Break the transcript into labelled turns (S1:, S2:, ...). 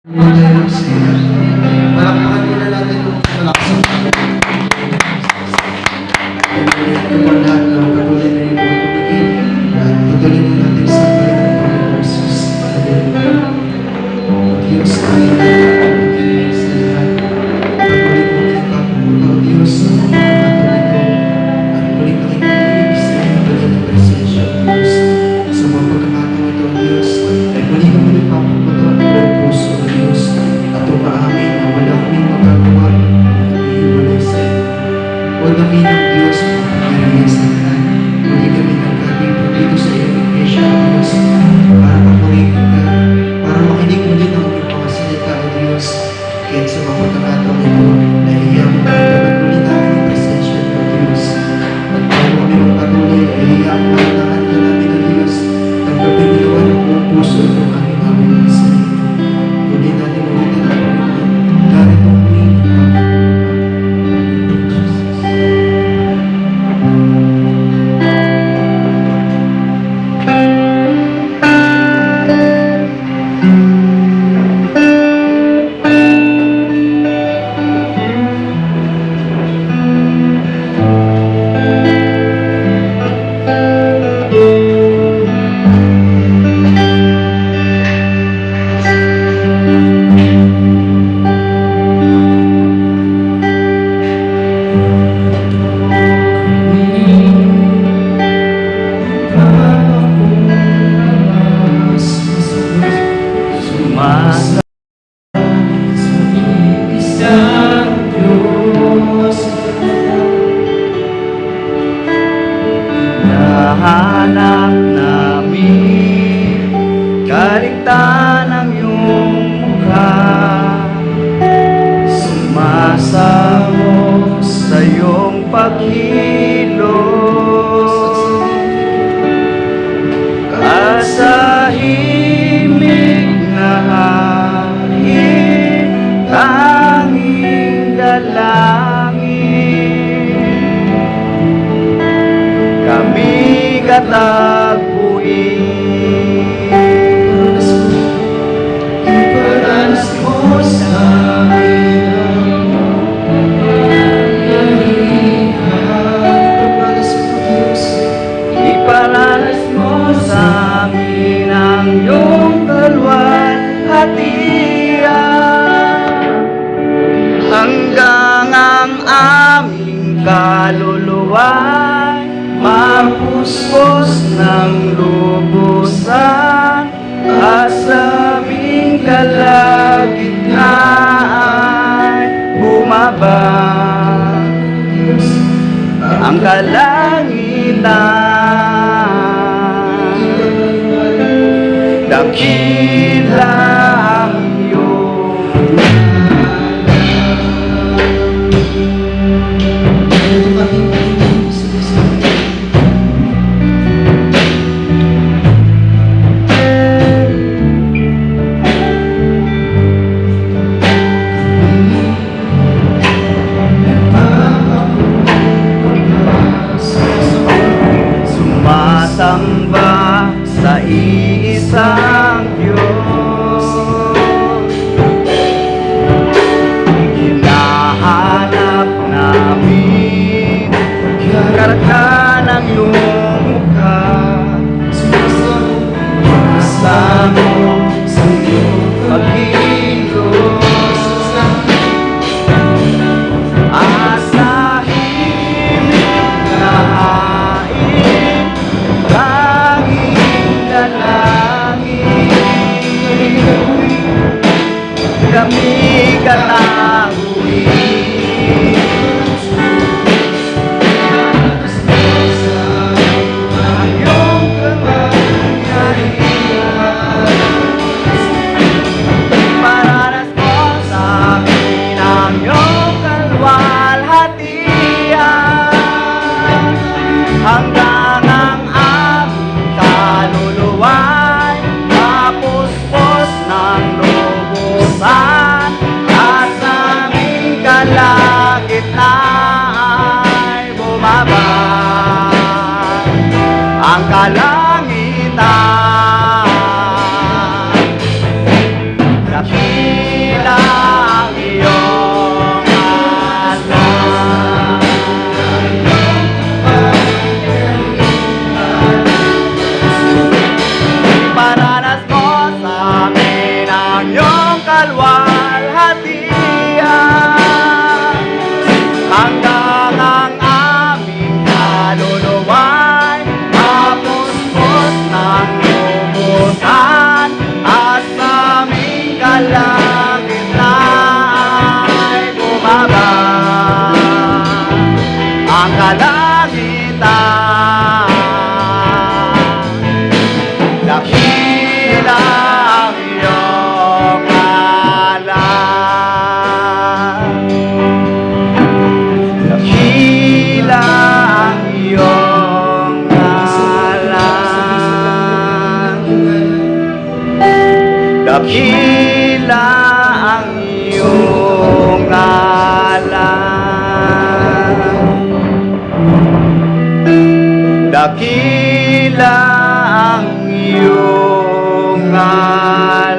S1: Palakpakan muna natin yung malakas ang Panginoon lahat ng patuloy na yung pagpapagin at tutuloy mo natin sa Panginoon Jesus. Diyos ay pagpapagin sa lahat. Patuloy mo kita po, Diyos, sa mga patuloy ko at muling nakikinig sa iyong banal na presensya, Diyos. Sa mga pagkakataon ito, Diyos, ay muli kami nagpapaputo ang buong puso, Diyos, at umaamin na wala kaming magagawa na iiwalay sa iyo. Huwag namin ang Diyos ang pagkiriyan sa lahat. Muli kami nagkatipon dito sa iyong iglesia, Diyos, para mapurihin ka, para makinig muli ng iyong mga salita, Diyos. Kahit sa mga pagkakataon ito, nahihiya mo na dapat muli namin ang presensya ng Diyos. At bago kami magpatuloy, nahihiya mo na naman ka namin ng Diyos. Tanggapin mo naman ang buong puso ng aming aming sa iyo. Muli natin ulit na namin ganito kami
S2: hanap namin kaligtan ng iyong mukha, sumasamo sa iyong pagkilos, kasahimik na hangin, tanging dalangin kami katagpuin. Iparanas mo sa amin ang iparanas mo sa amin ang iyong kalwalhatian, hanggang ang aming kaluluwa mapuspos ng lubusan, at sa aming kalagitnaan bumaba ang kalangitan. Dakila ang iyong samba sa iisang Diyos. Hinahanap namin karga ng iyong mukha, sumasamo sa iyong pagkilos, asahimik na hain, tanging dalangin kami katagpuin. Ang iyong kapangyarihan, iparanas mo sa amin ang iyong kalwalhatian, hanggang ang aming kaluluwa'y mapuspos ng lubusan, at sa aming kalagitnaan bumaba ang kalangitan. Dakila Dakila ang iyong ngalan. Iparanas mo sa amin ang iyong kalwalhatian, hanggang ang aming kaluluwa'y mapuspos ng lubusan, at sa aming kalagitnaan ay bumaba ang kalangitan. Dakila ang iyong ngalan. Dakila ang iyong ngalan. Dakila ang iyong ngalan. Dakila ang iyong ngalan.